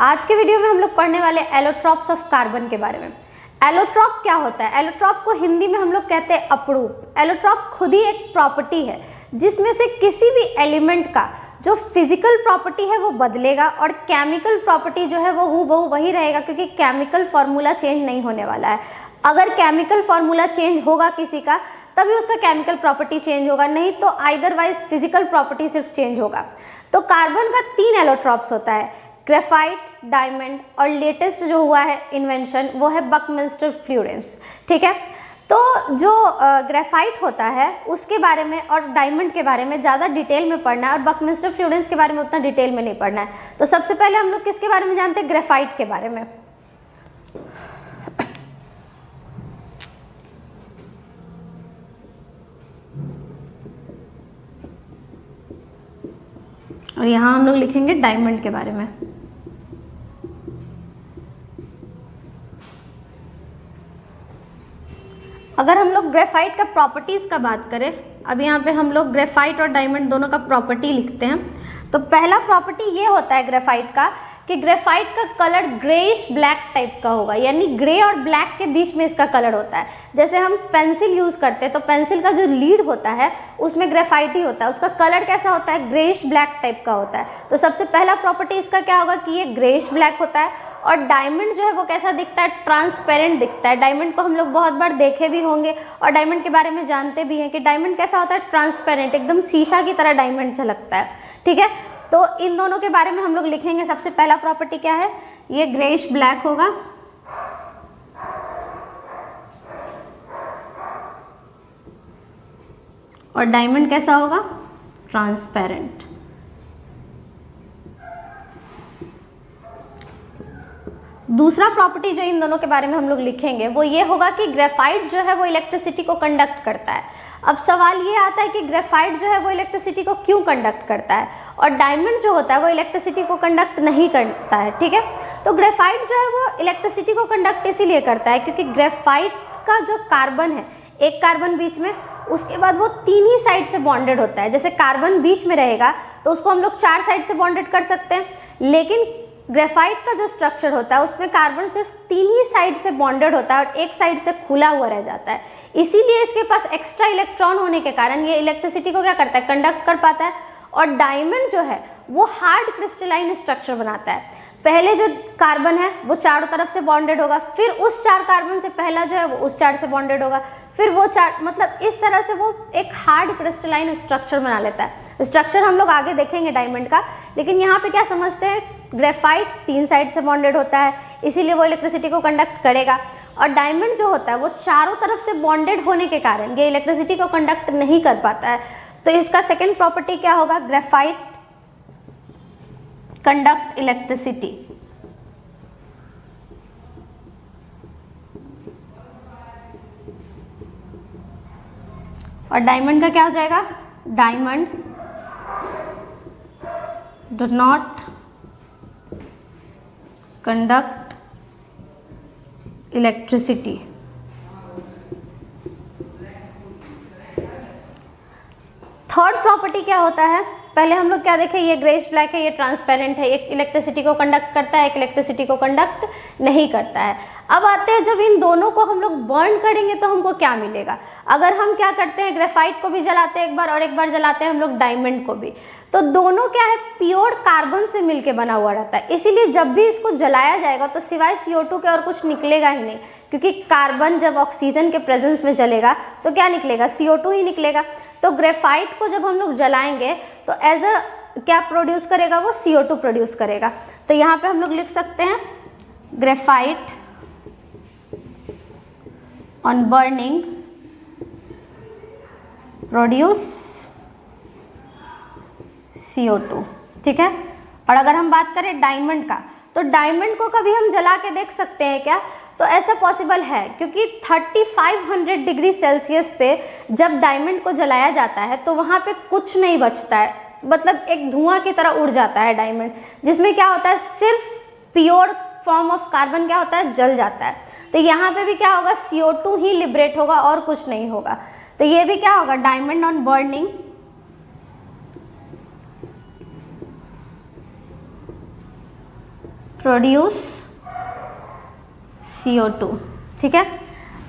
आज के वीडियो में हम लोग पढ़ने वाले एलोट्रॉप्स ऑफ कार्बन के बारे में। एलोट्रॉप क्या होता है? एलोट्रॉप को हिंदी में हम लोग कहते हैं अपरूप। एलोट्रॉप खुद ही एक प्रॉपर्टी है जिसमें से किसी भी एलिमेंट का जो फिजिकल प्रॉपर्टी है वो बदलेगा और केमिकल प्रॉपर्टी जो है वो हूबहू वही रहेगा, क्योंकि केमिकल फार्मूला चेंज नहीं होने वाला है। अगर केमिकल फार्मूला चेंज होगा किसी का तभी उसका केमिकल प्रॉपर्टी चेंज होगा, नहीं तो आइदरवाइज फिजिकल प्रॉपर्टी सिर्फ चेंज होगा। तो कार्बन का 3 एलोट्रॉप्स होता है, ग्रेफाइट, डायमंड और लेटेस्ट जो हुआ है इन्वेंशन वो है बकमिंस्टर फ्लोरेंस। ठीक है, तो जो ग्रेफाइट होता है उसके बारे में और डायमंड के बारे में ज़्यादा डिटेल में पढ़ना है और बकमिंस्टर फ्लोरेंस के बारे में उतना डिटेल में नहीं पढ़ना है। तो सबसे पहले हम लोग किसके बारे में जानते हैं? ग्रेफाइट के बारे में। और यहाँ हम लोग लिखेंगे डायमंड के बारे में। अगर हम लोग ग्रेफाइट का प्रॉपर्टीज का बात करें, अब यहाँ पे हम लोग ग्रेफाइट और डायमंड दोनों का प्रॉपर्टी लिखते हैं। तो पहला प्रॉपर्टी ये होता है ग्रेफाइट का कि ग्रेफाइट का कलर ग्रेइश ब्लैक टाइप का होगा, यानी ग्रे और ब्लैक के बीच में इसका कलर होता है। जैसे हम पेंसिल यूज़ करते हैं तो पेंसिल का जो लीड होता है उसमें ग्रेफाइट ही होता है, उसका कलर कैसा होता है? ग्रेइश ब्लैक टाइप का होता है। तो सबसे पहला प्रॉपर्टी इसका क्या होगा कि ये ग्रेइश ब्लैक होता है। और डायमंड जो है वो कैसा दिखता है? ट्रांसपेरेंट दिखता है। डायमंड को हम लोग बहुत बार देखे भी होंगे और डायमंड के बारे में जानते भी हैं कि डायमंड कैसा होता है? ट्रांसपेरेंट, एकदम शीशा की तरह डायमंड झलकता है। ठीक है, तो इन दोनों के बारे में हम लोग लिखेंगे। सबसे पहला प्रॉपर्टी क्या है? ये ग्रेइश ब्लैक होगा और डायमंड कैसा होगा? ट्रांसपेरेंट। दूसरा प्रॉपर्टी जो इन दोनों के बारे में हम लोग लिखेंगे वो ये होगा कि ग्रेफाइट जो है वो इलेक्ट्रिसिटी को कंडक्ट करता है। अब सवाल ये आता है कि ग्रेफाइट जो है वो इलेक्ट्रिसिटी को क्यों कंडक्ट करता है और डायमंड जो होता है वो इलेक्ट्रिसिटी को कंडक्ट नहीं करता है। ठीक है, तो ग्रेफाइट जो है वो इलेक्ट्रिसिटी को कंडक्ट इसीलिए करता है क्योंकि ग्रेफाइट का जो कार्बन है, एक कार्बन बीच में, उसके बाद वो 3 ही साइड से बॉन्डेड होता है। जैसे कार्बन बीच में रहेगा तो उसको हम लोग 4 साइड से बॉन्डेड कर सकते हैं, लेकिन ग्रेफाइट का जो स्ट्रक्चर होता है उसमें कार्बन सिर्फ 3 ही साइड से बॉन्डेड होता है और एक साइड से खुला हुआ रह जाता है। इसीलिए इसके पास एक्स्ट्रा इलेक्ट्रॉन होने के कारण ये इलेक्ट्रिसिटी को क्या करता है? कंडक्ट कर पाता है। और डायमंड जो है वो हार्ड क्रिस्टलाइन स्ट्रक्चर बनाता है। पहले जो कार्बन है वो चारों तरफ से बॉन्डेड होगा, फिर उस 4 कार्बन से पहला जो है वो उस 4 से बॉन्डेड होगा, फिर वो 4, मतलब इस तरह से वो एक हार्ड क्रिस्टलाइन स्ट्रक्चर बना लेता है। स्ट्रक्चर हम लोग आगे देखेंगे डायमंड का, लेकिन यहाँ पे क्या समझते हैं? ग्रेफाइट 3 साइड से बॉन्डेड होता है इसीलिए वो इलेक्ट्रिसिटी को कंडक्ट करेगा, और डायमंड जो होता है वो चारों तरफ से बॉन्डेड होने के कारण ये इलेक्ट्रिसिटी को कंडक्ट नहीं कर पाता है। तो इसका सेकेंड प्रॉपर्टी क्या होगा? Graphite conduct electricity. और डायमंड का क्या हो जाएगा? Diamond do not conduct electricity. Third property क्या होता है? पहले हम लोग क्या देखें? ये ग्रेइश ब्लैक है, ये ट्रांसपेरेंट है, एक इलेक्ट्रिसिटी को कंडक्ट करता है, एक इलेक्ट्रिसिटी को कंडक्ट नहीं करता है। अब आते हैं, जब इन दोनों को हम लोग बर्न करेंगे तो हमको क्या मिलेगा? अगर हम क्या करते हैं, ग्रेफाइट को भी जलाते हैं एक बार और एक बार जलाते हैं हम लोग डायमंड को भी, तो दोनों क्या है? प्योर कार्बन से मिलके बना हुआ रहता है। इसीलिए जब भी इसको जलाया जाएगा तो सिवाय CO2 के और कुछ निकलेगा ही नहीं, क्योंकि कार्बन जब ऑक्सीजन के प्रेजेंस में जलेगा तो क्या निकलेगा? CO2 ही निकलेगा। तो ग्रेफाइट को जब हम लोग जलाएंगे तो एज अ क्या प्रोड्यूस करेगा? वो CO2 प्रोड्यूस करेगा। तो यहाँ पे हम लोग लिख सकते हैं graphite on burning produce CO2। ठीक है, और अगर हम बात करें डायमंड का, तो डायमंड को कभी हम जला के देख सकते हैं क्या? तो ऐसा पॉसिबल है, क्योंकि 3500 डिग्री सेल्सियस पे जब डायमंड को जलाया जाता है तो वहाँ पे कुछ नहीं बचता है, मतलब एक धुआं की तरह उड़ जाता है डायमंड, जिसमें क्या होता है? सिर्फ प्योर फॉर्म ऑफ कार्बन क्या होता है? जल जाता है। तो यहाँ पे भी क्या होगा? CO2 ही लिबरेट होगा और कुछ नहीं होगा। तो ये भी क्या होगा? Diamond on burning produce CO2। ठीक है,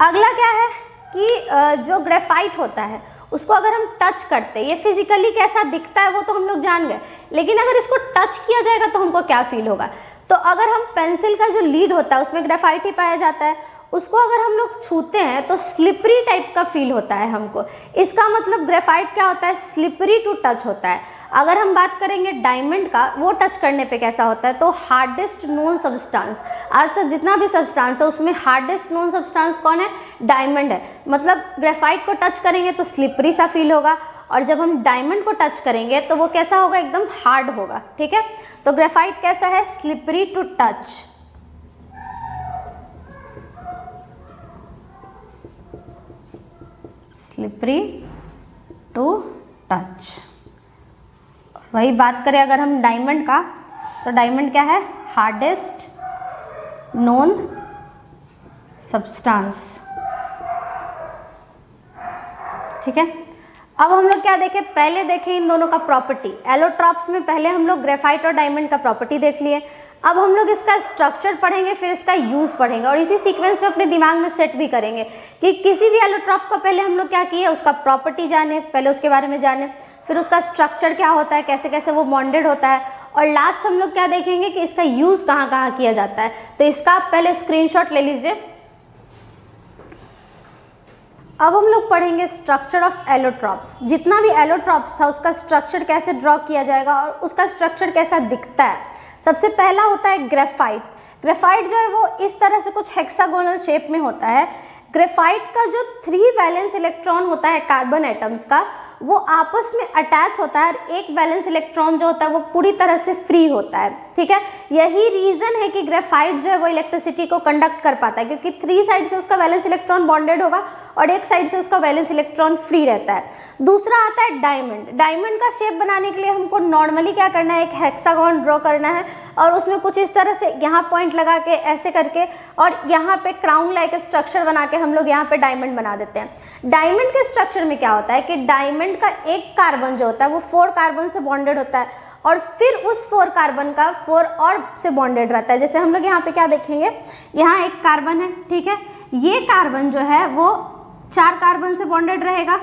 अगला क्या है कि जो ग्रेफाइट होता है उसको अगर हम टच करते हैं, ये फिजिकली कैसा दिखता है वो तो हम लोग जान गए, लेकिन अगर इसको टच किया जाएगा तो हमको क्या फील होगा। तो अगर हम पेंसिल का जो लीड होता है उसमें ग्रेफाइट ही पाया जाता है, उसको अगर हम लोग छूते हैं तो स्लिपरी टाइप का फील होता है हमको। इसका मतलब ग्रेफाइट क्या होता है, स्लिपरी टू टच होता है। अगर हम बात करेंगे डायमंड का, वो टच करने पे कैसा होता है, तो हार्डेस्ट नोन सब्सटेंस, आज तक जितना भी सब्सटेंस है उसमें हार्डेस्ट नोन सब्सटेंस कौन है, डायमंड है। मतलब ग्रेफाइट को टच करेंगे तो स्लिपरी सा फील होगा, और जब हम डायमंड को टच करेंगे तो वो कैसा होगा, एकदम हार्ड होगा। ठीक है, तो ग्रेफाइट कैसा है, slippery to touch. Slippery to touch. वही बात करें अगर हम डायमंड का, तो डायमंड क्या है, हार्डेस्ट नोन सब्सटेंस। ठीक है, अब हम लोग क्या देखें, पहले देखें इन दोनों का प्रॉपर्टी। एलोट्रॉप्स में पहले हम लोग ग्रेफाइट और डायमंड का प्रॉपर्टी देख लिए। अब हम लोग इसका स्ट्रक्चर पढ़ेंगे, फिर इसका यूज़ पढ़ेंगे, और इसी सीक्वेंस में अपने दिमाग में सेट भी करेंगे कि किसी भी एलोट्रॉप का पहले हम लोग क्या किए, उसका प्रॉपर्टी जाने, पहले उसके बारे में जाने, फिर उसका स्ट्रक्चर क्या होता है, कैसे कैसे वो बॉन्डेड होता है, और लास्ट हम लोग क्या देखेंगे कि इसका यूज़ कहाँ कहाँ किया जाता है। तो इसका आप पहले स्क्रीनशॉट ले लीजिए। अब हम लोग पढ़ेंगे स्ट्रक्चर ऑफ एलोट्रॉप्स। जितना भी एलोट्रॉप्स था उसका स्ट्रक्चर कैसे ड्रॉ किया जाएगा और उसका स्ट्रक्चर कैसा दिखता है। सबसे पहला होता है ग्रेफाइट। ग्रेफाइट जो है वो इस तरह से कुछ हेक्सागोनल शेप में होता है। ग्रेफाइट का जो 3 वैलेंस इलेक्ट्रॉन होता है कार्बन एटम्स का, वो आपस में अटैच होता है, और एक वैलेंस इलेक्ट्रॉन जो होता है वो पूरी तरह से फ्री होता है। ठीक है, यही रीज़न है कि ग्रेफाइट जो है वो इलेक्ट्रिसिटी को कंडक्ट कर पाता है, क्योंकि 3 साइड से उसका वैलेंस इलेक्ट्रॉन बॉन्डेड होगा और एक साइड से उसका वैलेंस इलेक्ट्रॉन फ्री रहता है। दूसरा आता है डायमंड। डायमंड का शेप बनाने के लिए हमको नॉर्मली क्या करना है, एक हेक्सागोन ड्रॉ करना है, और उसमें कुछ इस तरह से यहाँ पॉइंट लगा के ऐसे करके, और यहाँ पे क्राउन लाइक स्ट्रक्चर बना के हम लोग यहाँ पे डायमंड बना देते हैं। डायमंड के स्ट्रक्चर में क्या होता है कि डायमंड का एक कार्बन जो होता है वो 4 कार्बन से बॉन्डेड होता है, और फिर उस 4 कार्बन का 4 और से बॉन्डेड रहता है। जैसे हम लोग यहाँ पे क्या देखेंगे, यहाँ एक कार्बन है, ठीक है, ये कार्बन जो है वो 4 कार्बन से बॉन्डेड रहेगा,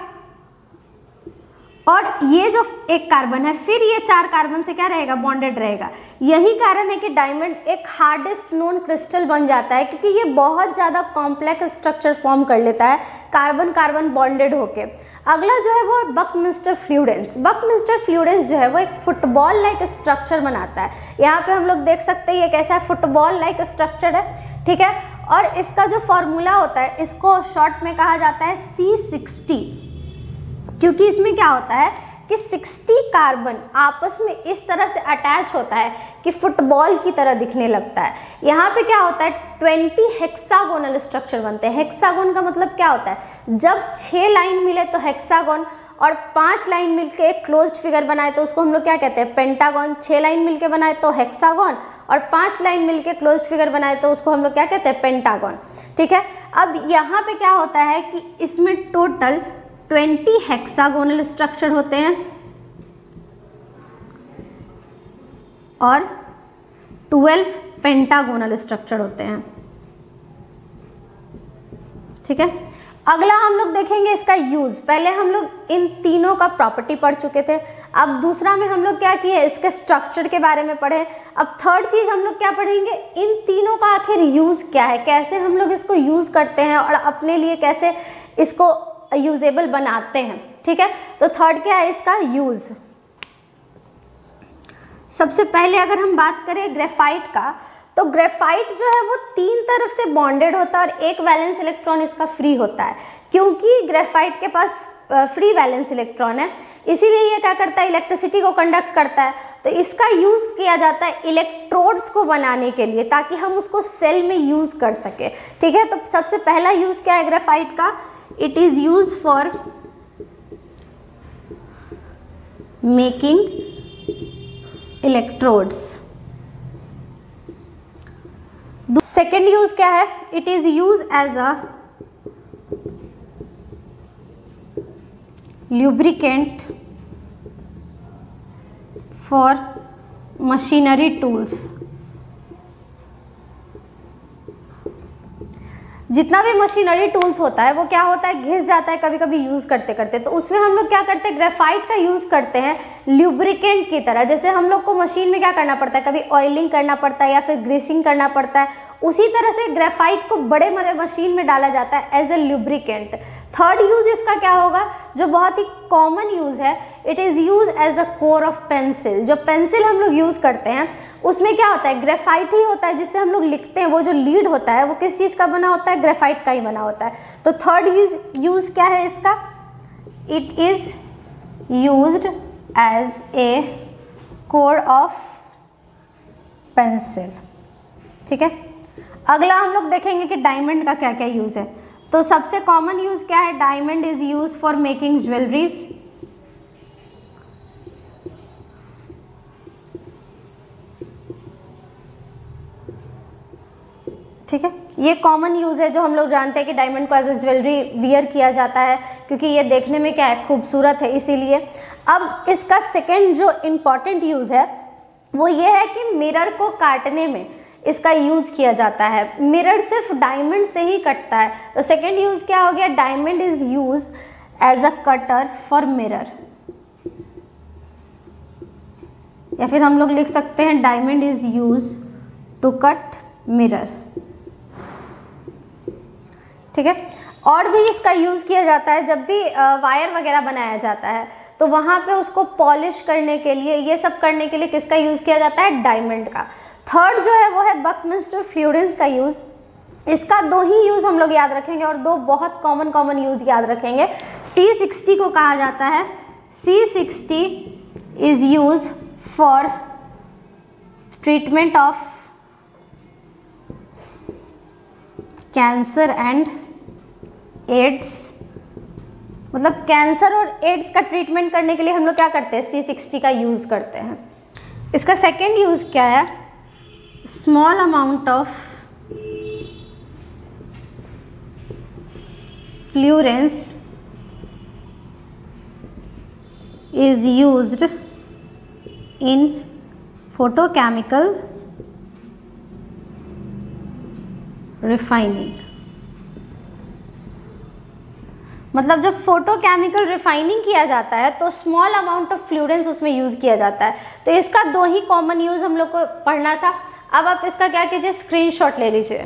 और ये जो एक कार्बन है फिर ये 4 कार्बन से क्या रहेगा, बॉन्डेड रहेगा। यही कारण है कि डायमंड एक हार्डेस्ट नोन क्रिस्टल बन जाता है, क्योंकि ये बहुत ज़्यादा कॉम्प्लेक्स स्ट्रक्चर फॉर्म कर लेता है कार्बन कार्बन बॉन्डेड होके। अगला जो है वो बकमिंस्टर फ्लूइडेंस। बकमिंस्टर फ्लूइडेंस जो है वो एक फुटबॉल लाइक स्ट्रक्चर बनाता है। यहाँ पे हम लोग देख सकते हैं ये कैसा है, फुटबॉल लाइक स्ट्रक्चर है। ठीक है, और इसका जो फॉर्मूला होता है इसको शॉर्ट में कहा जाता है C60, क्योंकि इसमें क्या होता है कि 60 कार्बन आपस में इस तरह से अटैच होता है कि फुटबॉल की तरह दिखने लगता है। यहाँ पे क्या होता है, 20 हेक्सागोनल स्ट्रक्चर बनते हैं। हेक्सागोन का मतलब क्या होता है, जब 6 लाइन मिले तो हेक्सागोन, और 5 लाइन मिलके एक क्लोज्ड फिगर बनाए तो उसको हम लोग क्या कहते हैं, पेंटागन। 6 लाइन मिलके बनाए तो हेक्सागोन, और 5 लाइन मिलके क्लोज्ड फिगर बनाए तो उसको हम लोग क्या कहते हैं, पेंटागन। ठीक है, अब यहाँ पे क्या होता है कि इसमें टोटल 20 हेक्सागोनल स्ट्रक्चर होते हैं और 12 पेंटागोनल स्ट्रक्चर होते हैं। ठीक है, अगला हम लोग देखेंगे इसका यूज। पहले हम लोग इन तीनों का प्रॉपर्टी पढ़ चुके थे, अब दूसरा में हम लोग क्या किए, इसके स्ट्रक्चर के बारे में पढ़े। अब थर्ड चीज हम लोग क्या पढ़ेंगे, इन तीनों का आखिर यूज क्या है, कैसे हम लोग इसको यूज करते हैं और अपने लिए कैसे इसको यूजेबल बनाते हैं। ठीक है, तो थर्ड क्या है, इसका यूज। सबसे पहले अगर हम बात करें ग्रेफाइट का, तो ग्रेफाइट जो है वो 3 तरफ से बॉन्डेड होता है और एक वैलेंस इलेक्ट्रॉन इसका फ्री होता है। क्योंकि ग्रेफाइट के पास फ्री वैलेंस इलेक्ट्रॉन है, इसीलिए ये क्या करता है, इलेक्ट्रिसिटी को कंडक्ट करता है। तो इसका यूज़ किया जाता है इलेक्ट्रोड्स को बनाने के लिए, ताकि हम उसको सेल में यूज़ कर सके। ठीक है, तो सबसे पहला यूज़ क्या है ग्रेफाइट का, it is use for making electrodes. Second use क्या है, it is use as a lubricant for machinery tools। जितना भी मशीनरी टूल्स होता है वो क्या होता है, घिस जाता है कभी कभी यूज़ करते करते। तो उसमें हम लोग क्या करते हैं, ग्रेफाइट का यूज़ करते हैं ल्यूब्रिकेंट की तरह। जैसे हम लोग को मशीन में क्या करना पड़ता है, कभी ऑयलिंग करना पड़ता है या फिर ग्रीसिंग करना पड़ता है, उसी तरह से ग्रेफाइट को बड़े बड़े मशीन में डाला जाता है as a lubricant. Third use इसका क्या होगा, जो बहुत ही कॉमन यूज़ है, it is use as a core of pencil. जो पेंसिल हम लोग यूज़ करते हैं उसमें क्या होता है, ग्रेफाइट ही होता है जिससे हम लोग लिखते हैं। वो जो लीड होता है वो किस चीज़ का बना होता है, ग्रेफाइट का ही बना होता है। तो थर्ड यूज़ क्या है इसका, it is used as a core of pencil. ठीक है, अगला हम लोग देखेंगे कि डायमंड का क्या क्या यूज़ है। तो सबसे कॉमन यूज़ क्या है, diamond is use for making jewelleries. ठीक है, ये कॉमन यूज़ है जो हम लोग जानते हैं कि डायमंड को एज ए ज्वेलरी वियर किया जाता है, क्योंकि ये देखने में क्या है, खूबसूरत है इसीलिए। अब इसका सेकंड जो इम्पॉर्टेंट यूज़ है वो ये है कि मिरर को काटने में इसका यूज़ किया जाता है। मिरर सिर्फ डायमंड से ही कटता है। तो सेकंड यूज़ क्या हो गया, diamond is use as a cutter for mirror, या फिर हम लोग लिख सकते हैं diamond is use to cut mirror. ठीक है, और भी इसका यूज़ किया जाता है जब भी वायर वगैरह बनाया जाता है तो वहाँ पे उसको पॉलिश करने के लिए, ये सब करने के लिए किसका यूज़ किया जाता है, डायमंड का। थर्ड जो है वो है बकमिंस्टर फ्लूरेंस का यूज़। इसका दो ही यूज़ हम लोग याद रखेंगे और दो बहुत कॉमन यूज़ याद रखेंगे। C60 को कहा जाता है, C60 is use for treatment of cancer and AIDS. मतलब कैंसर और एड्स का ट्रीटमेंट करने के लिए हम लोग क्या करते हैं, C60 का यूज़ करते हैं। इसका सेकेंड यूज़ क्या है, small amount of fluorine is used in photochemical refining. मतलब जब फोटोकेमिकल रिफाइनिंग किया जाता है तो स्मॉल अमाउंट ऑफ फ्लूरेंस उसमें यूज़ किया जाता है। तो इसका दो ही कॉमन यूज़ हम लोग को पढ़ना था। अब आप इसका क्या कीजिए, स्क्रीनशॉट ले लीजिए।